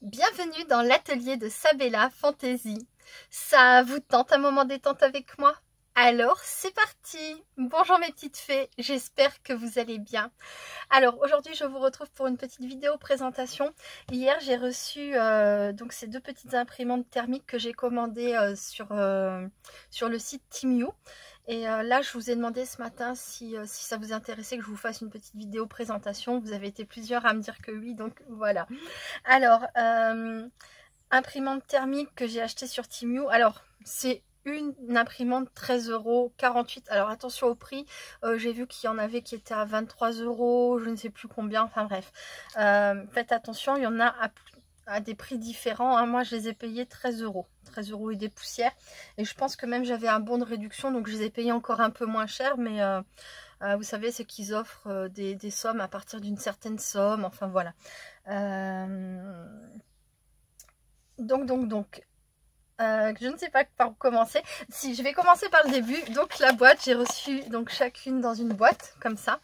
Bienvenue dans l'atelier de Sabella Fantasy. Ça vous tente un moment détente avec moi? Alors c'est parti! Bonjour mes petites fées, j'espère que vous allez bien. Alors aujourd'hui je vous retrouve pour une petite vidéo présentation. Hier j'ai reçu donc ces deux petites imprimantes thermiques que j'ai commandées sur le site Temu. Et là je vous ai demandé ce matin si ça vous intéressait que je vous fasse une petite vidéo présentation. Vous avez été plusieurs à me dire que oui, donc voilà. Alors imprimante thermique que j'ai acheté sur Temu. Alors c'est une imprimante 13,48 €. Alors attention au prix, j'ai vu qu'il y en avait qui étaient à 23 €, je ne sais plus combien, enfin bref. Faites attention, il y en a à des prix différents, hein. Moi je les ai payés 13 €. 13 € et des poussières. Et je pense que même j'avais un bon de réduction, donc je les ai payés encore un peu moins cher, mais vous savez, c'est qu'ils offrent des sommes à partir d'une certaine somme, enfin voilà. Donc, je ne sais pas par où commencer. Si, je vais commencer par le début. Donc la boîte, j'ai reçu donc chacune dans une boîte comme ça.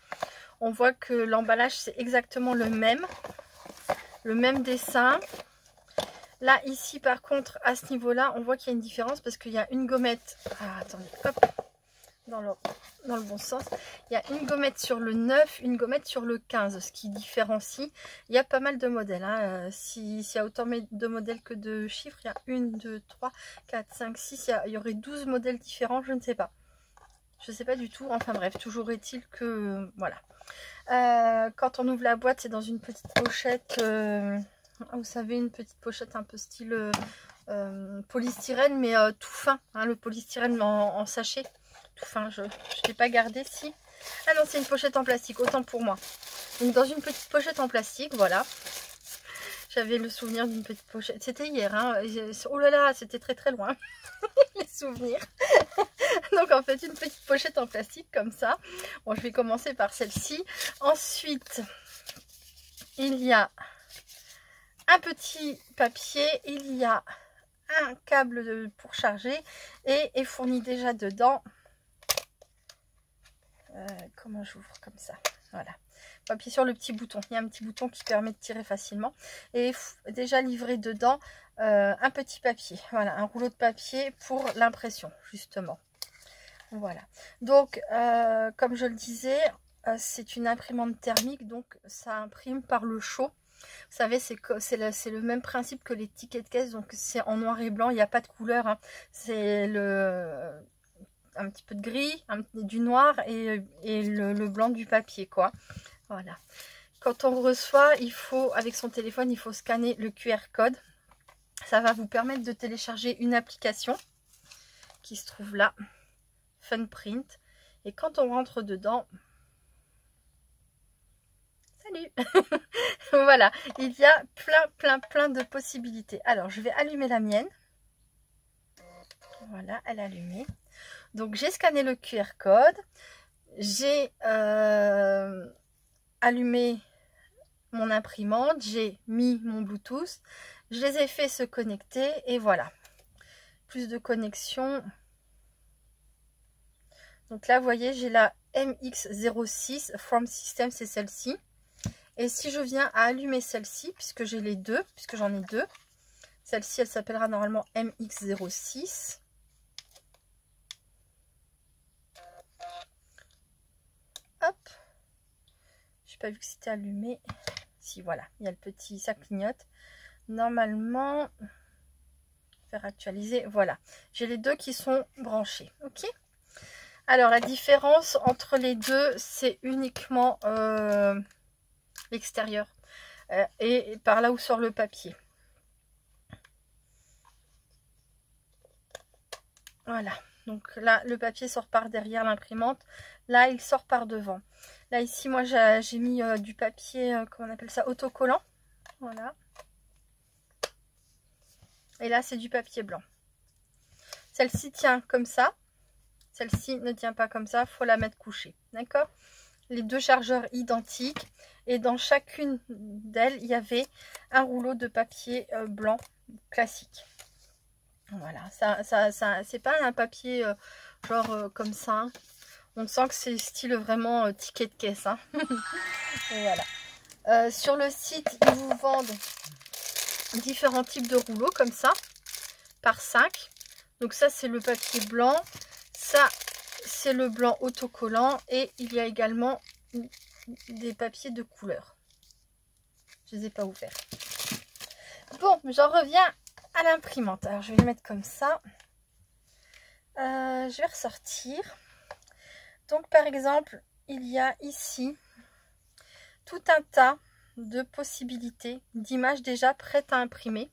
On voit que l'emballage c'est exactement le même dessin. Là ici par contre à ce niveau là on voit qu'il y a une différence parce qu'il y a une gommette. Ah, attendez, hop, dans le bon sens. Il y a une gommette sur le 9, une gommette sur le 15, ce qui différencie. Il y a pas mal de modèles, hein. S'il y a autant de modèles que de chiffres, il y a 1, 2, 3, 4, 5, 6, il y aurait 12 modèles différents, je ne sais pas. Je ne sais pas du tout, enfin bref, toujours est-il que voilà. Quand on ouvre la boîte, c'est dans une petite pochette, vous savez, une petite pochette un peu style polystyrène, mais tout fin, hein, le polystyrène en sachet. Tout fin, je ne l'ai pas gardé, si. Ah non, c'est une pochette en plastique, autant pour moi. Donc dans une petite pochette en plastique, voilà. J'avais le souvenir d'une petite pochette. C'était hier, hein. Oh là là, c'était très très loin, les souvenirs. Donc en fait, une petite pochette en plastique comme ça. Bon, je vais commencer par celle-ci. Ensuite, il y a un petit papier, il y a un câble pour charger et est fourni déjà dedans. Comment j'ouvre comme ça? Voilà. On va appuyer sur le petit bouton. Il y a un petit bouton qui permet de tirer facilement. Et déjà livré dedans un petit papier. Voilà, un rouleau de papier pour l'impression, justement. Voilà. Donc, comme je le disais, c'est une imprimante thermique. Donc, ça imprime par le chaud. Vous savez, c'est le même principe que les tickets de caisse. Donc, c'est en noir et blanc. Il n'y a pas de couleur, hein. C'est un petit peu de gris, du noir et le blanc du papier, quoi. Voilà. Quand on reçoit, il faut, avec son téléphone, il faut scanner le QR code. Ça va vous permettre de télécharger une application qui se trouve là, Funprint. Et quand on rentre dedans, salut. Voilà, il y a plein de possibilités. Alors, je vais allumer la mienne. Voilà, elle est allumée. Donc j'ai scanné le QR code, j'ai allumé mon imprimante, j'ai mis mon Bluetooth, je les ai fait se connecter et voilà. Plus de connexion. Donc là vous voyez, j'ai la MX06 From System, c'est celle-ci. Et si je viens à allumer celle-ci, puisque j'ai les deux, puisque j'en ai deux, celle-ci elle s'appellera normalement MX06. Hop, j'ai pas vu que c'était allumé. Si, voilà, il y a le petit, ça clignote. Normalement, faire actualiser, voilà. J'ai les deux qui sont branchés, ok. Alors, la différence entre les deux, c'est uniquement l'extérieur et par là où sort le papier. Voilà. Donc là, le papier sort par derrière l'imprimante. Là, il sort par devant. Là, ici, moi, j'ai mis du papier, comment on appelle ça, autocollant. Voilà. Et là, c'est du papier blanc. Celle-ci tient comme ça. Celle-ci ne tient pas comme ça. Il faut la mettre couchée. D'accord? Les deux chargeurs identiques. Et dans chacune d'elles, il y avait un rouleau de papier blanc classique. Voilà, c'est pas un papier genre comme ça. Hein. On sent que c'est style vraiment ticket de caisse. Hein. Et voilà. Sur le site, ils vous vendent différents types de rouleaux comme ça, par 5. Donc ça, c'est le papier blanc. Ça, c'est le blanc autocollant. Et il y a également des papiers de couleur. Je ne les ai pas ouverts. Bon, j'en reviens à l'imprimante. Alors, je vais les mettre comme ça. Je vais ressortir. Donc, par exemple, il y a ici tout un tas de possibilités d'images déjà prêtes à imprimer.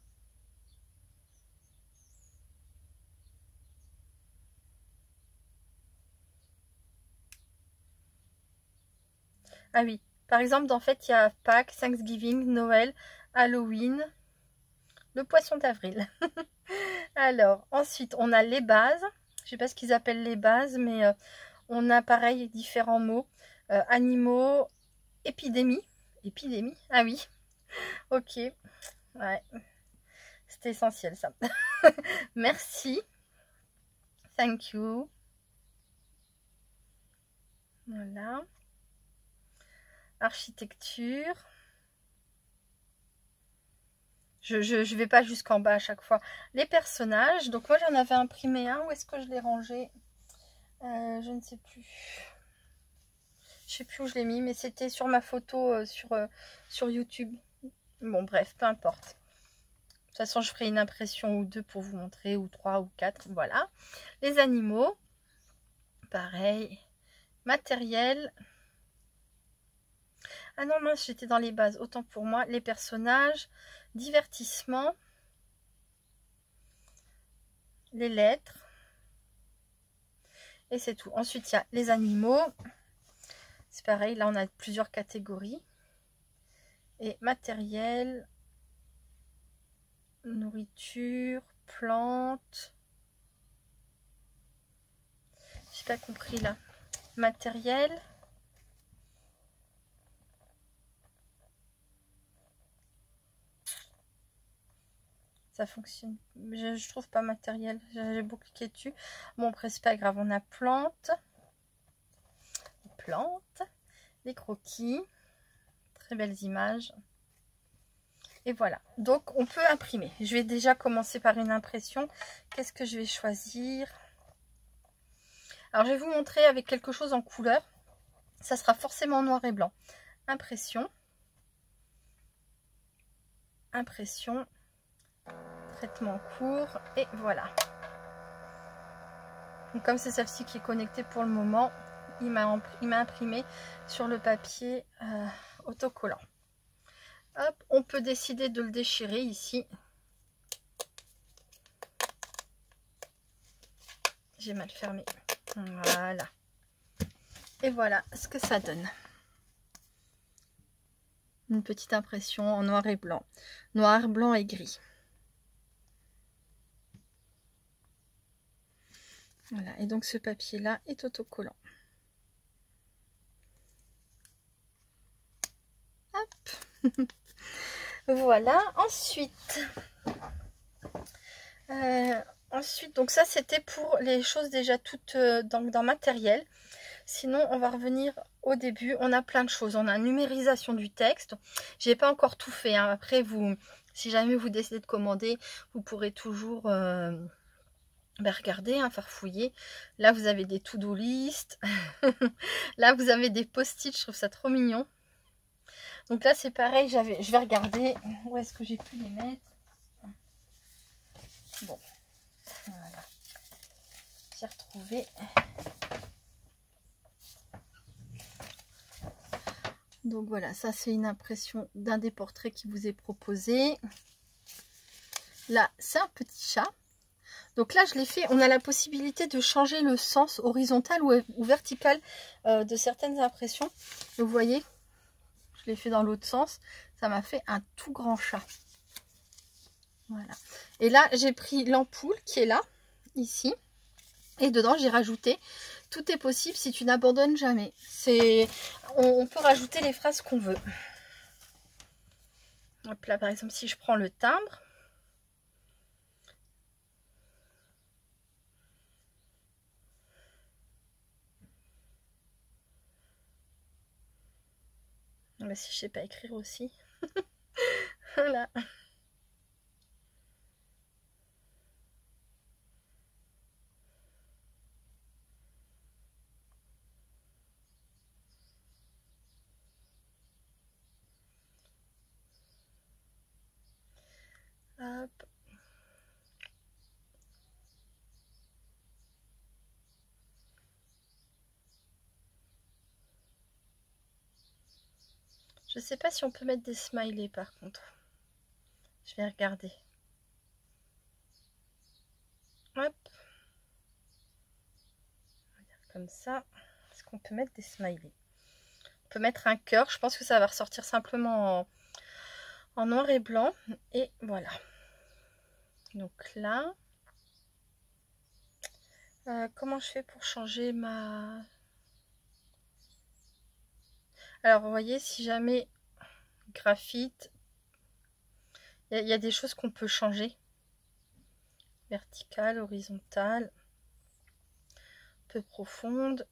Ah oui, par exemple, en fait, il y a Pâques, Thanksgiving, Noël, Halloween, le poisson d'avril. Alors, ensuite, on a les bases. Je ne sais pas ce qu'ils appellent les bases, mais on a pareil différents mots. Animaux, épidémie. Épidémie, ah oui. Ok, ouais. C'était essentiel ça. Merci. Thank you. Voilà. Architecture. Je vais pas jusqu'en bas à chaque fois. Les personnages. Donc moi j'en avais imprimé un. Où est-ce que je l'ai rangé? Je ne sais plus. Je sais plus où je l'ai mis, mais c'était sur ma photo sur YouTube. Bon bref, peu importe. De toute façon, je ferai une impression ou deux pour vous montrer, ou 3 ou 4. Voilà. Les animaux. Pareil. Matériel. Ah non, mince, j'étais dans les bases. Autant pour moi. Les personnages. Divertissement. Les lettres. Et c'est tout. Ensuite, il y a les animaux. C'est pareil, là on a plusieurs catégories. Et matériel, nourriture, plantes. J'ai pas compris là. Matériel. Ça fonctionne. Je trouve pas matériel. J'ai beaucoup cliqué dessus. Bon, après, c'est pas grave. On a plantes. Plantes. Des croquis. Très belles images. Et voilà. Donc, on peut imprimer. Je vais déjà commencer par une impression. Qu'est-ce que je vais choisir? Alors, je vais vous montrer avec quelque chose en couleur. Ça sera forcément noir et blanc. Impression. Impression. Traitement court. Et voilà. Donc, comme c'est celle-ci qui est connectée pour le moment, il m'a imprimé sur le papier autocollant. Hop, on peut décider de le déchirer ici. J'ai mal fermé. Voilà. Et voilà ce que ça donne. Une petite impression en noir et blanc. Noir, blanc et gris. Voilà. Et donc ce papier-là est autocollant. Hop. Voilà. Ensuite, donc ça c'était pour les choses déjà toutes dans matériel. Sinon, on va revenir au début. On a plein de choses. On a numérisation du texte. J'ai pas encore tout fait, hein. Après, si jamais vous décidez de commander, vous pourrez toujours regarder, hein, farfouiller. Là, vous avez des to-do list. Là, vous avez des post-it. Je trouve ça trop mignon. Donc là, c'est pareil. Je vais regarder où est-ce que j'ai pu les mettre. Bon, voilà. J'ai retrouvé. Donc voilà, ça c'est une impression d'un des portraits qui vous est proposé. Là, c'est un petit chat. Donc là, je l'ai fait. On a la possibilité de changer le sens horizontal ou vertical de certaines impressions. Vous voyez, je l'ai fait dans l'autre sens. Ça m'a fait un tout grand chat. Voilà. Et là, j'ai pris l'ampoule qui est là, ici. Et dedans, j'ai rajouté « Tout est possible si tu n'abandonnes jamais ». On peut rajouter les phrases qu'on veut. Hop là, par exemple, si je prends le timbre. Bah, si je sais pas écrire aussi. Voilà. Hop. Je sais pas si on peut mettre des smileys par contre. Je vais regarder. Hop. Comme ça. Est-ce qu'on peut mettre des smileys? On peut mettre un cœur. Je pense que ça va ressortir simplement en noir et blanc. Et voilà. Donc là. Comment je fais pour changer ma... Alors, vous voyez, si jamais graphite, il y a des choses qu'on peut changer. Verticale, horizontale, peu profonde.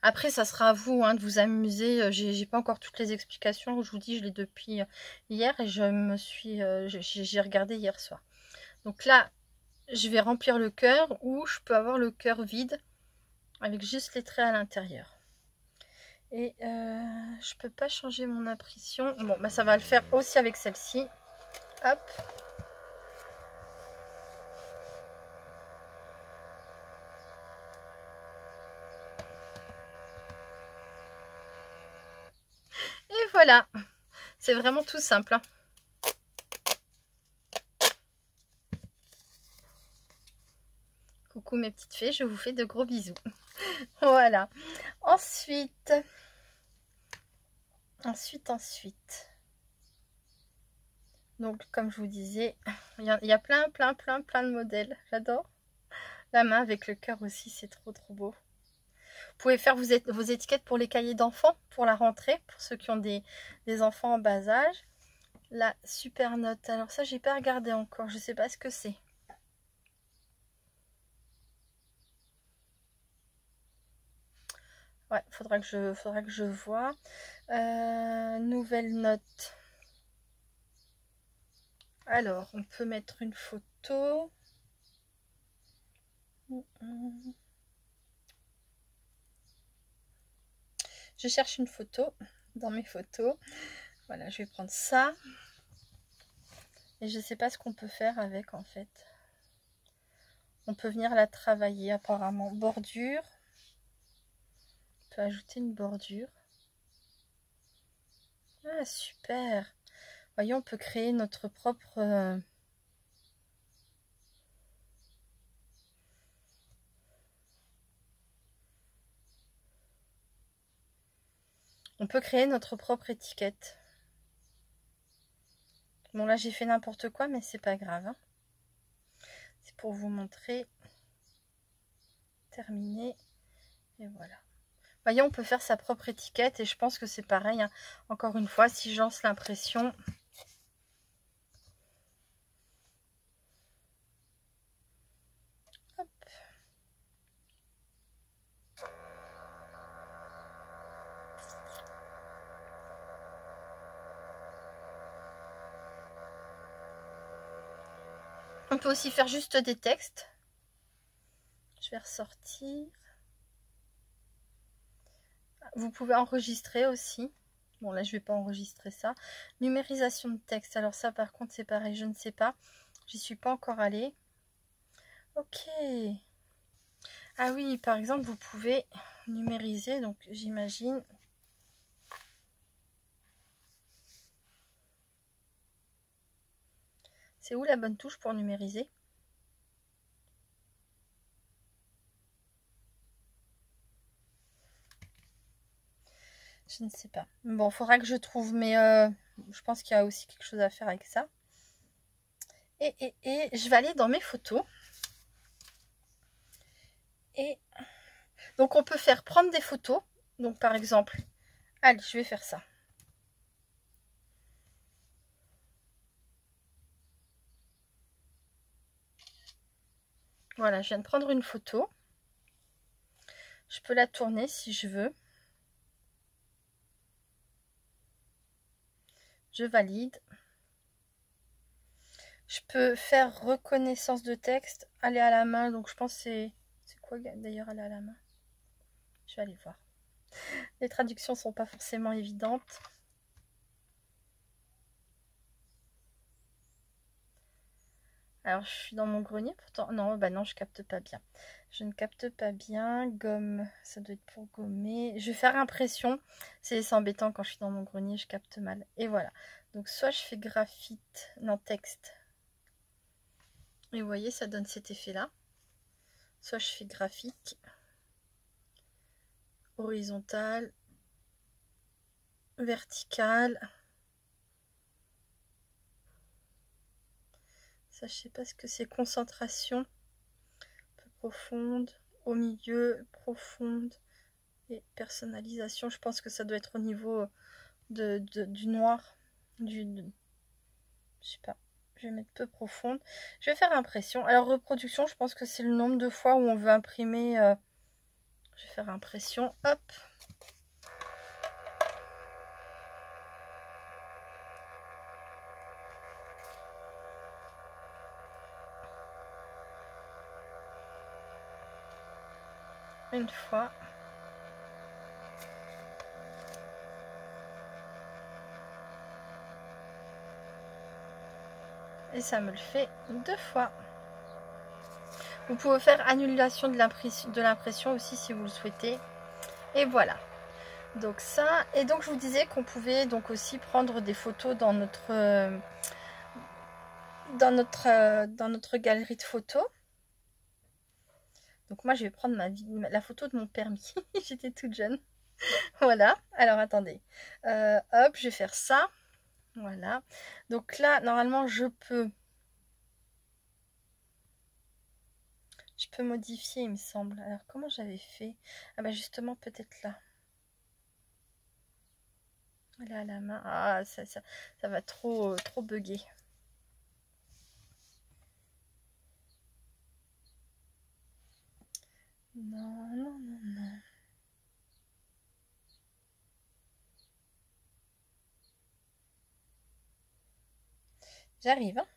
Après, ça sera à vous hein, de vous amuser. J'ai pas encore toutes les explications. Je vous dis, je l'ai depuis hier et j'ai regardé hier soir. Donc là, je vais remplir le cœur ou je peux avoir le cœur vide avec juste les traits à l'intérieur. Et je peux pas changer mon impression. Bon, bah ça va le faire aussi avec celle-ci. Hop. Et voilà. C'est vraiment tout simple. Hein. Coucou mes petites fées, je vous fais de gros bisous. Voilà. Ensuite. Donc, comme je vous disais, il y a plein de modèles. J'adore. La main avec le cœur aussi, c'est trop beau. Vous pouvez faire vos étiquettes pour les cahiers d'enfants, pour la rentrée, pour ceux qui ont des enfants en bas âge. La super note. Alors ça, j'ai pas regardé encore. Je sais pas ce que c'est. Ouais, faudra que je vois. Nouvelle note. Alors, on peut mettre une photo. Je cherche une photo dans mes photos. Voilà, je vais prendre ça. Et je sais pas ce qu'on peut faire avec en fait. On peut venir la travailler apparemment. Bordure. On peut ajouter une bordure. Ah, super. Voyons, on peut créer notre propre... On peut créer notre propre étiquette. Bon, là, j'ai fait n'importe quoi, mais c'est pas grave. Hein. C'est pour vous montrer. Terminé. Et voilà. Voyez, on peut faire sa propre étiquette. Et je pense que c'est pareil. Hein. Encore une fois, si je lance l'impression... Hop. On peut aussi faire juste des textes. Je vais ressortir. Vous pouvez enregistrer aussi. Bon, là, je vais pas enregistrer ça. Numérisation de texte. Alors ça, par contre, c'est pareil. Je ne sais pas. J'y suis pas encore allée. Ok. Ah oui, par exemple, vous pouvez numériser. Donc, j'imagine... C'est où la bonne touche pour numériser? Je ne sais pas. Bon, il faudra que je trouve, mais je pense qu'il y a aussi quelque chose à faire avec ça. Et je vais aller dans mes photos. Et donc, on peut faire prendre des photos. Donc, par exemple, allez, je vais faire ça. Voilà, je viens de prendre une photo. Je peux la tourner si je veux. Je valide. Je peux faire reconnaissance de texte, aller à la main. Donc je pense que c'est quoi d'ailleurs aller à la main? Je vais aller voir. Les traductions sont pas forcément évidentes. Alors, je suis dans mon grenier, pourtant. Non, bah non, je capte pas bien. Je ne capte pas bien. Gomme, ça doit être pour gommer. Je vais faire impression. C'est embêtant quand je suis dans mon grenier, je capte mal. Et voilà. Donc, soit je fais graphite, non, texte. Et vous voyez, ça donne cet effet-là. Soit je fais graphique, horizontal, vertical. Ça, je sais pas ce que c'est. Concentration, un peu profonde, au milieu, profonde. Et personnalisation, je pense que ça doit être au niveau du noir. Je sais pas. Je vais mettre peu profonde. Je vais faire impression. Alors, reproduction, je pense que c'est le nombre de fois où on veut imprimer. Je vais faire impression. Hop. Une fois. Et ça me le fait 2 fois. Vous pouvez faire annulation de l'impression aussi si vous le souhaitez. Et voilà. Donc ça. Et donc je vous disais qu'on pouvait donc aussi prendre des photos dans notre galerie de photos. Donc moi je vais prendre la photo de mon permis. J'étais toute jeune. Voilà. Alors attendez. Hop, je vais faire ça. Voilà. Donc là, normalement, je peux modifier, il me semble. Alors comment j'avais fait? Ah bah justement, peut-être là. Là à la main. Ah, ça va trop bugger. Non, non, non, non. J'arrive, hein.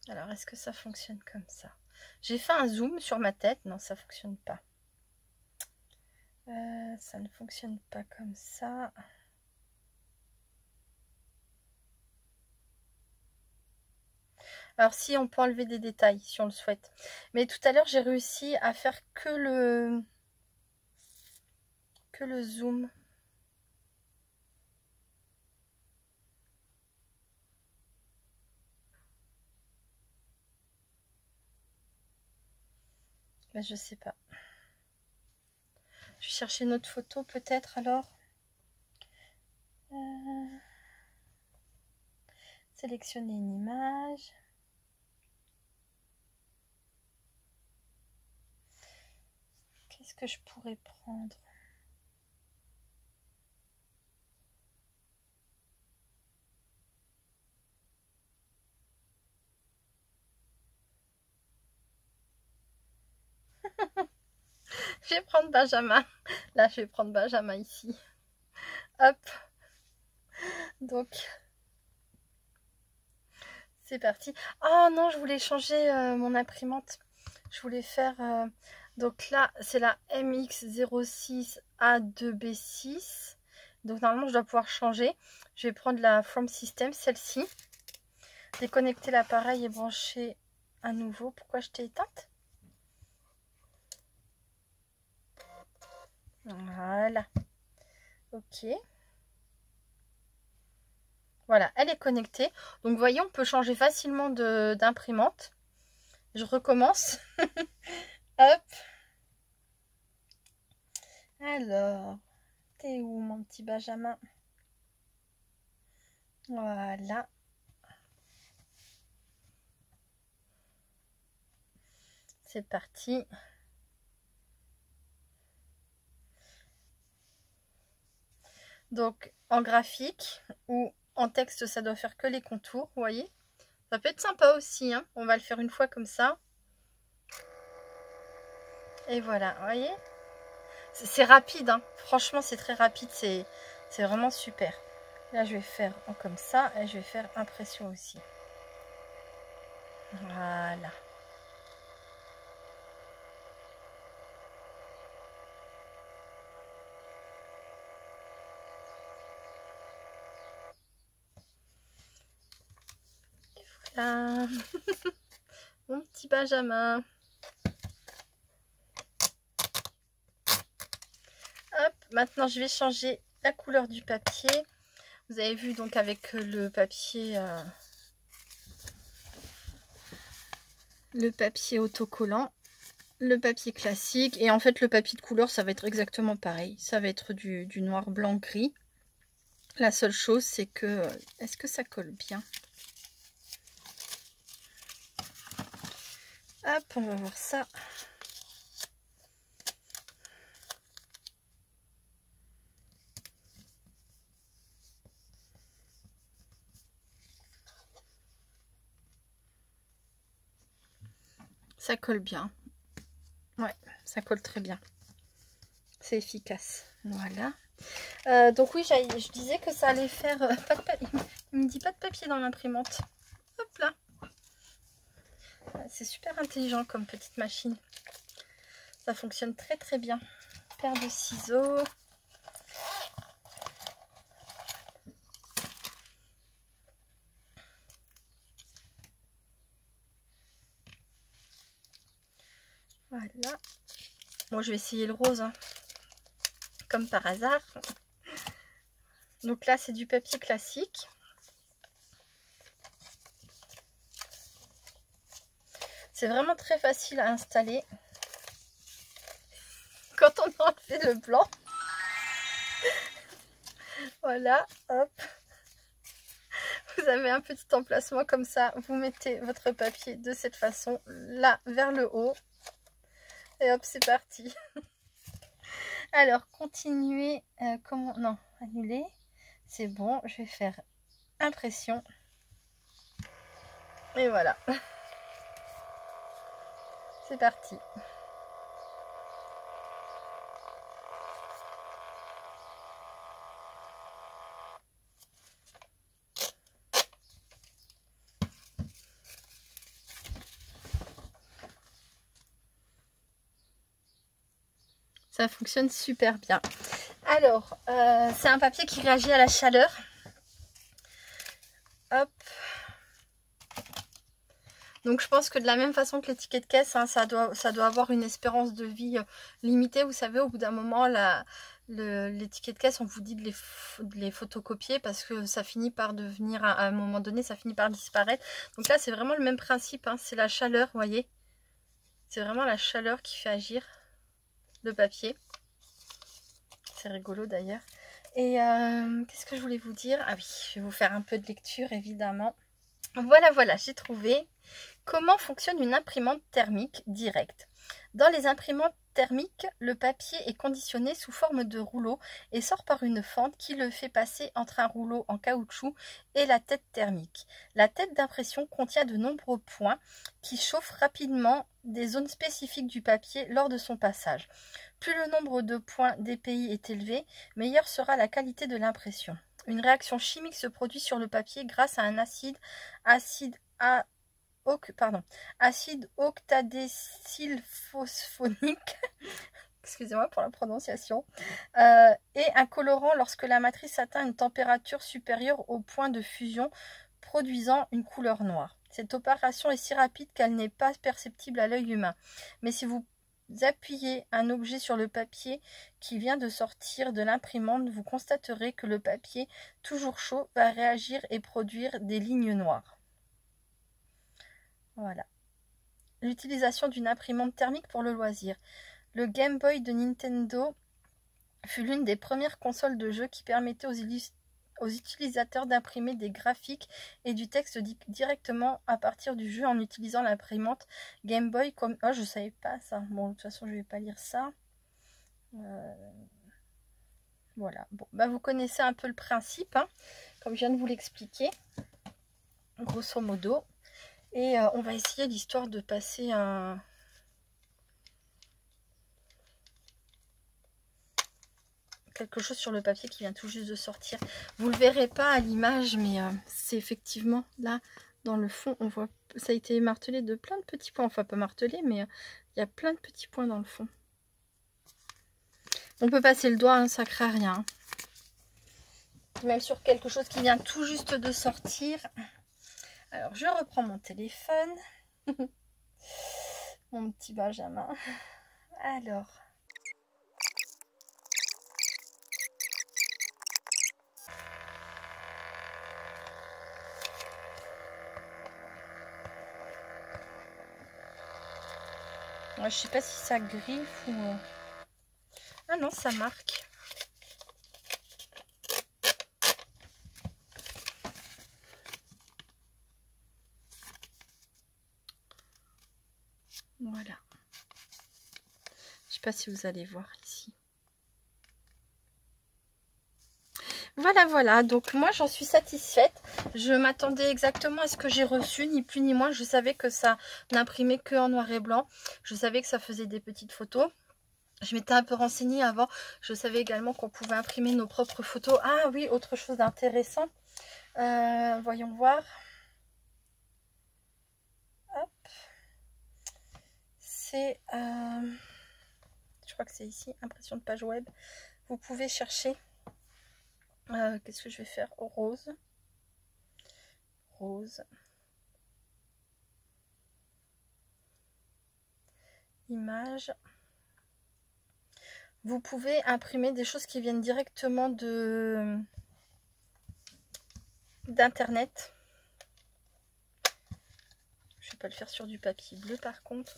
Alors, est-ce que ça fonctionne comme ça? J'ai fait un zoom sur ma tête. Non, ça fonctionne pas. Ça ne fonctionne pas comme ça. Alors, si on peut enlever des détails, si on le souhaite. Mais tout à l'heure, j'ai réussi à faire que le zoom. Mais je sais pas. Je vais chercher une autre photo peut-être alors. Sélectionner une image. Qu'est-ce que je pourrais prendre? Je vais prendre Benjamin. Là, je vais prendre Benjamin ici. Hop. Donc, c'est parti. Oh non, je voulais changer mon imprimante. Je voulais faire... donc là, c'est la MX06A2B6. Donc normalement, je dois pouvoir changer. Je vais prendre la From System, celle-ci. Déconnecter l'appareil et brancher à nouveau. Pourquoi je t'ai éteinte? Voilà. Ok. Voilà, elle est connectée. Donc, vous voyez, on peut changer facilement d'imprimante. Je recommence. Hop. Alors, t'es où, mon petit Benjamin? Voilà. C'est parti. Donc, en graphique ou en texte, ça doit faire que les contours, vous voyez. Ça peut être sympa aussi, hein. On va le faire une fois comme ça. Et voilà, vous voyez. C'est rapide, hein. Franchement, c'est très rapide. C'est vraiment super. Là, je vais faire comme ça et je vais faire impression aussi. Voilà. Voilà. Mon petit Benjamin. Hop, maintenant je vais changer la couleur du papier. Vous avez vu donc avec le papier autocollant, le papier classique, et en fait le papier de couleur ça va être exactement pareil. Ça va être du noir, blanc, gris. La seule chose c'est que, est-ce que ça colle bien? Hop, on va voir ça. Ça colle bien. Ouais, ça colle très bien. C'est efficace. Voilà. Donc oui, je disais que ça allait faire... pas de papier. Il me dit pas de papier dans l'imprimante. Hop là. C'est super intelligent comme petite machine. Ça fonctionne très très bien. Paire de ciseaux. Voilà. Bon, je vais essayer le rose, hein, comme par hasard. Donc là, c'est du papier classique. C'est vraiment très facile à installer. Quand on a enlevé le blanc. Voilà, hop. Vous avez un petit emplacement comme ça. Vous mettez votre papier de cette façon, là, vers le haut. Et hop, c'est parti. Alors, continuer. Comment? Non, annuler. C'est bon, je vais faire impression. Et voilà. C'est parti. Ça fonctionne super bien. Alors, c'est un papier qui réagit à la chaleur. Hop. Donc je pense que de la même façon que les tickets de caisse, hein, ça doit avoir une espérance de vie limitée. Vous savez, au bout d'un moment, les tickets de caisse, on vous dit de les photocopier parce que ça finit par devenir, à un moment donné, ça finit par disparaître. Donc là, c'est vraiment le même principe, hein, c'est la chaleur, vous voyez. C'est vraiment la chaleur qui fait agir le papier. C'est rigolo d'ailleurs. Et qu'est-ce que je voulais vous dire? Ah oui, je vais vous faire un peu de lecture, évidemment. Voilà, j'ai trouvé. Comment fonctionne une imprimante thermique directe? Dans les imprimantes thermiques, le papier est conditionné sous forme de rouleau et sort par une fente qui le fait passer entre un rouleau en caoutchouc et la tête thermique. La tête d'impression contient de nombreux points qui chauffent rapidement des zones spécifiques du papier lors de son passage. Plus le nombre de points d'EPI est élevé, meilleure sera la qualité de l'impression. Une réaction chimique se produit sur le papier grâce à un acide octadécylphosphonique, excusez-moi pour la prononciation, et un colorant lorsque la matrice atteint une température supérieure au point de fusion, produisant une couleur noire. Cette opération est si rapide qu'elle n'est pas perceptible à l'œil humain. Mais si vous appuyez un objet sur le papier qui vient de sortir de l'imprimante, vous constaterez que le papier, toujours chaud, va réagir et produire des lignes noires. Voilà. L'utilisation d'une imprimante thermique pour le loisir. Le Game Boy de Nintendo fut l'une des premières consoles de jeux qui permettait aux utilisateurs d'imprimer des graphiques et du texte directement à partir du jeu en utilisant l'imprimante Game Boy. Comme... Oh, je savais pas ça. Bon, de toute façon, je vais pas lire ça. Voilà. Bon, bah, vous connaissez un peu le principe, hein, comme je viens de vous l'expliquer, grosso modo. Et on va essayer l'histoire de passer quelque chose sur le papier qui vient tout juste de sortir. Vous ne le verrez pas à l'image, mais c'est effectivement là, dans le fond, on voit, ça a été martelé de plein de petits points. Enfin, pas martelé, mais il y a plein de petits points dans le fond. On peut passer le doigt, hein, ça craint rien. Même sur quelque chose qui vient tout juste de sortir. Alors, je reprends mon téléphone. Mon petit Benjamin. Alors. Je sais pas si ça griffe ou... Ah non, ça marque. Voilà. Je sais pas si vous allez voir ici. Voilà, voilà. Donc moi, j'en suis satisfaite. Je m'attendais exactement à ce que j'ai reçu, ni plus ni moins. Je savais que ça n'imprimait que en noir et blanc. Je savais que ça faisait des petites photos. Je m'étais un peu renseignée avant. Je savais également qu'on pouvait imprimer nos propres photos. Ah oui, autre chose d'intéressant. Voyons voir. Hop. C'est... je crois que c'est ici, impression de page web. Vous pouvez chercher... qu'est-ce que je vais faire? Rose. Rose. Image. Vous pouvez imprimer des choses qui viennent directement d'internet. Je ne vais pas le faire sur du papier bleu par contre.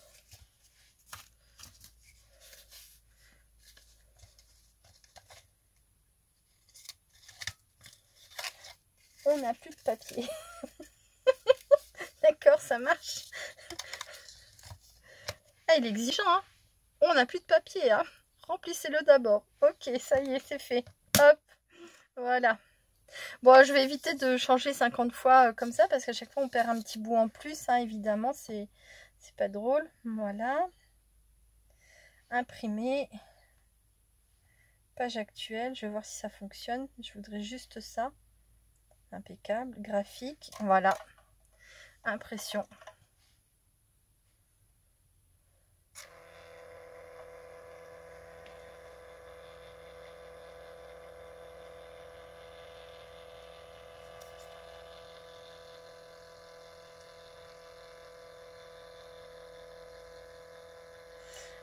On n'a plus de papier. D'accord, ça marche. Ah, il est exigeant, hein. On n'a plus de papier, hein. Remplissez-le d'abord. Ok, ça y est, c'est fait. Hop, voilà. Bon, je vais éviter de changer 50 fois comme ça, parce qu'à chaque fois, on perd un petit bout en plus, hein, évidemment. C'est pas drôle. Voilà. Imprimer. Page actuelle. Je vais voir si ça fonctionne. Je voudrais juste ça. Impeccable. Graphique. Voilà. Impression.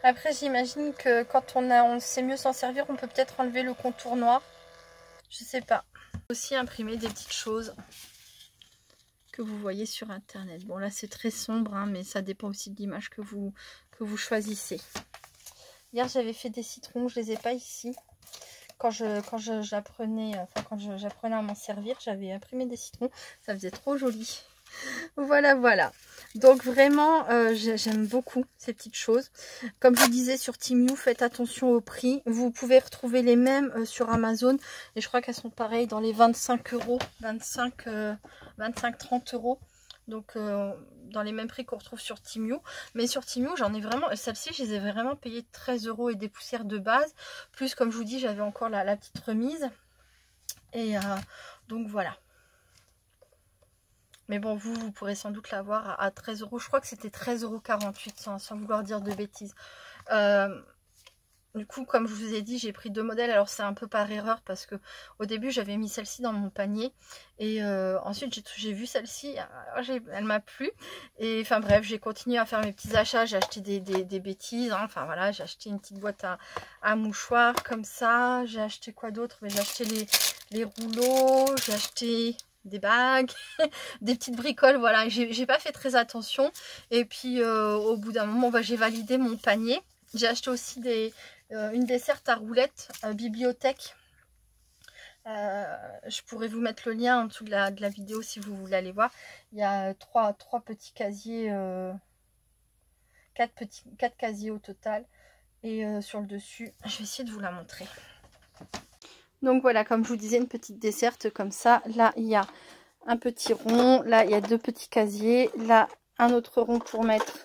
Après, j'imagine que quand on sait mieux s'en servir, on peut peut-être enlever le contour noir. Je sais pas. Aussi imprimer des petites choses que vous voyez sur internet. Bon, là c'est très sombre, hein, mais ça dépend aussi de l'image que vous choisissez. Hier j'avais fait des citrons, je les ai pas ici. Quand j'apprenais à m'en servir, j'avais imprimé des citrons, ça faisait trop joli. Voilà, voilà. Donc vraiment, j'aime beaucoup ces petites choses. Comme je vous disais sur Temu, faites attention au prix. Vous pouvez retrouver les mêmes sur Amazon. Et je crois qu'elles sont pareilles dans les 25 euros, 25-30 euros. Donc dans les mêmes prix qu'on retrouve sur Temu. Mais sur Temu, j'en ai vraiment... Celle-ci, je les ai vraiment payées 13 euros et des poussières de base. Plus, comme je vous dis, j'avais encore la petite remise. Et donc voilà. Mais bon, vous pourrez sans doute l'avoir à 13 euros. Je crois que c'était 13,48 € sans vouloir dire de bêtises. Du coup, comme je vous ai dit, j'ai pris 2 modèles. Alors, c'est un peu par erreur parce que au début, j'avais mis celle-ci dans mon panier. Et ensuite, j'ai vu celle-ci. Elle m'a plu. Et enfin bref, j'ai continué à faire mes petits achats. J'ai acheté des bêtises. Hein. Enfin voilà, j'ai acheté une petite boîte à mouchoirs comme ça. J'ai acheté quoi d'autre? J'ai acheté les rouleaux. J'ai acheté... des bagues, des petites bricoles, voilà, j'ai pas fait très attention. Et puis au bout d'un moment, j'ai validé mon panier. J'ai acheté aussi une desserte à roulettes bibliothèque. Je pourrais vous mettre le lien en dessous de la vidéo si vous voulez aller voir. Il y a trois petits casiers, 4 casiers au total. Et sur le dessus, je vais essayer de vous la montrer. Donc voilà, comme je vous disais, une petite desserte comme ça. Là, il y a un petit rond. Là, il y a 2 petits casiers. Là, un autre rond pour mettre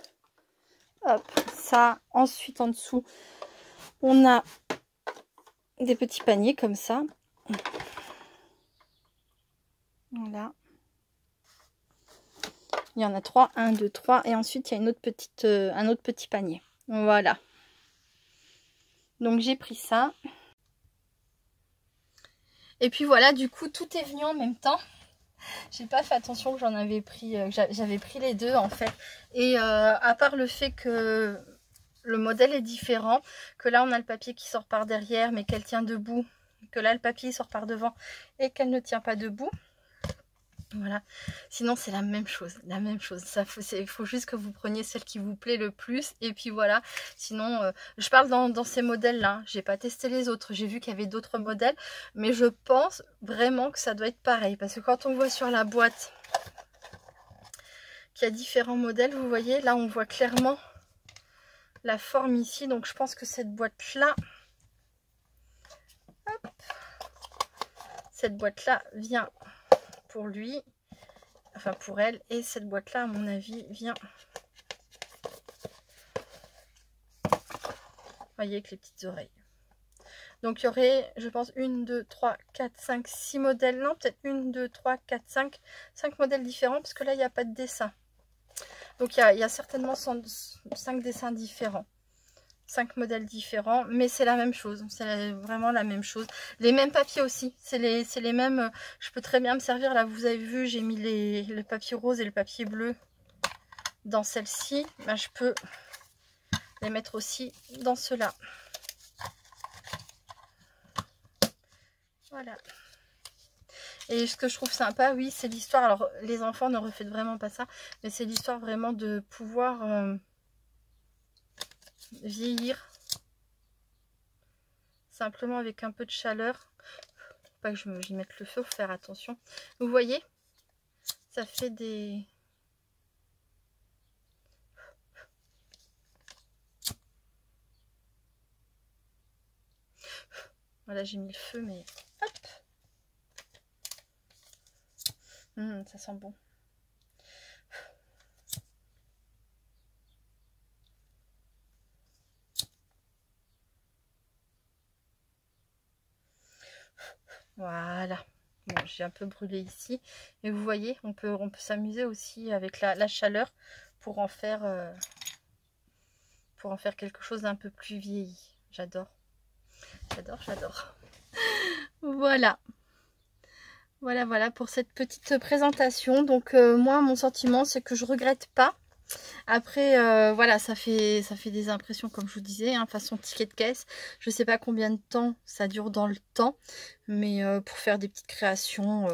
hop, ça. Ensuite, en dessous, on a des petits paniers comme ça. Voilà. Il y en a 3. 1, 2, 3. Et ensuite, il y a un autre petit panier. Voilà. Donc, j'ai pris ça. Et puis voilà, du coup, tout est venu en même temps. J'ai pas fait attention que j'en avais pris, j'avais pris les deux en fait. Et à part le fait que le modèle est différent, que là on a le papier qui sort par derrière mais qu'elle tient debout, que là le papier sort par devant et qu'elle ne tient pas debout. Voilà, sinon c'est la même chose, il faut juste que vous preniez celle qui vous plaît le plus et puis voilà. Sinon je parle dans ces modèles là, j'ai pas testé les autres, j'ai vu qu'il y avait d'autres modèles, mais je pense vraiment que ça doit être pareil, parce que quand on voit sur la boîte qu'il y a différents modèles, vous voyez là on voit clairement la forme ici, donc je pense que cette boîte là, hop, cette boîte là vient pour lui, enfin pour elle, et cette boîte là à mon avis vient, vous voyez, avec les petites oreilles. Donc il y aurait, je pense, 1, 2, 3, 4, 5, 6 modèles, non peut-être 1, 2, 3, 4, 5 modèles différents, parce que là il n'y a pas de dessin. Donc il y a certainement 5 dessins différents, 5 modèles différents, mais c'est la même chose, c'est vraiment la même chose. Les mêmes papiers aussi, c'est les mêmes. Je peux très bien me servir, là vous avez vu, j'ai mis le papier rose et le papier bleu dans celle-ci. Ben, je peux les mettre aussi dans ceux-là. Voilà. Et ce que je trouve sympa, oui, c'est l'histoire. Alors les enfants ne refaites vraiment pas ça, mais c'est l'histoire vraiment de pouvoir vieillir simplement avec un peu de chaleur. Pas que j'y mette le feu, faut faire attention. Vous voyez, ça fait des... Voilà, j'ai mis le feu, mais hop, ça sent bon. Voilà. Bon, j'ai un peu brûlé ici, mais vous voyez, on peut s'amuser aussi avec la chaleur pour en faire quelque chose d'un peu plus vieilli. J'adore, j'adore. Voilà. Voilà pour cette petite présentation. Donc moi, mon sentiment, c'est que je regrette pas. Après, voilà, ça fait des impressions, comme je vous disais, hein, façon ticket de caisse. Je sais pas combien de temps ça dure dans le temps, mais pour faire des petites créations,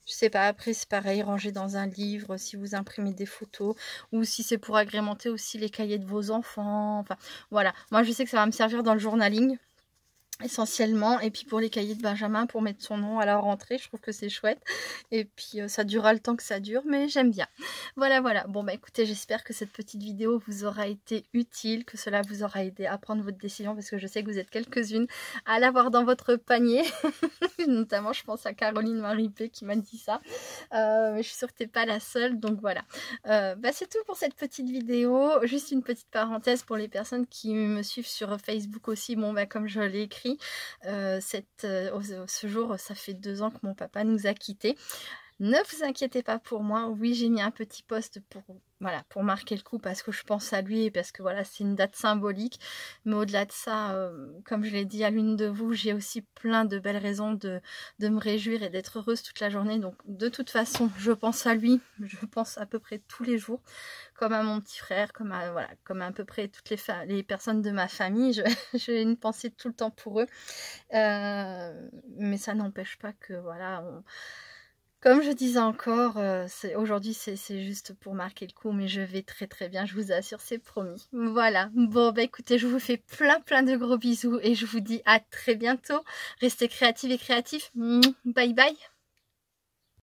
je sais pas. Après, c'est pareil, ranger dans un livre, si vous imprimez des photos, ou si c'est pour agrémenter aussi les cahiers de vos enfants. Enfin, voilà. Moi, je sais que ça va me servir dans le journaling, essentiellement, et puis pour les cahiers de Benjamin, pour mettre son nom à la rentrée, je trouve que c'est chouette. Et puis ça durera le temps que ça dure, mais j'aime bien. Voilà. Bon bah écoutez, j'espère que cette petite vidéo vous aura été utile, que cela vous aura aidé à prendre votre décision, parce que je sais que vous êtes quelques-unes à l'avoir dans votre panier. Notamment je pense à Caroline Maripé qui m'a dit ça, mais je suis sûre que t'es pas la seule. Donc voilà, bah c'est tout pour cette petite vidéo. Juste une petite parenthèse pour les personnes qui me suivent sur Facebook aussi. Bon bah comme je l'ai écrit, ce jour, ça fait 2 ans que mon papa nous a quittés. Ne vous inquiétez pas pour moi. Oui, j'ai mis un petit post pour marquer le coup, parce que je pense à lui et parce que voilà, c'est une date symbolique. Mais au-delà de ça, comme je l'ai dit à l'une de vous, j'ai aussi plein de belles raisons de me réjouir et d'être heureuse toute la journée. Donc de toute façon, je pense à lui, je pense à peu près tous les jours, comme à mon petit frère, comme à peu près toutes les personnes de ma famille. J'ai une pensée tout le temps pour eux. Mais ça n'empêche pas que voilà, comme je disais encore, aujourd'hui c'est juste pour marquer le coup, mais je vais très bien, je vous assure, c'est promis. Voilà, bon bah écoutez, je vous fais plein de gros bisous et je vous dis à très bientôt. Restez créatifs et créatifs. Bye bye.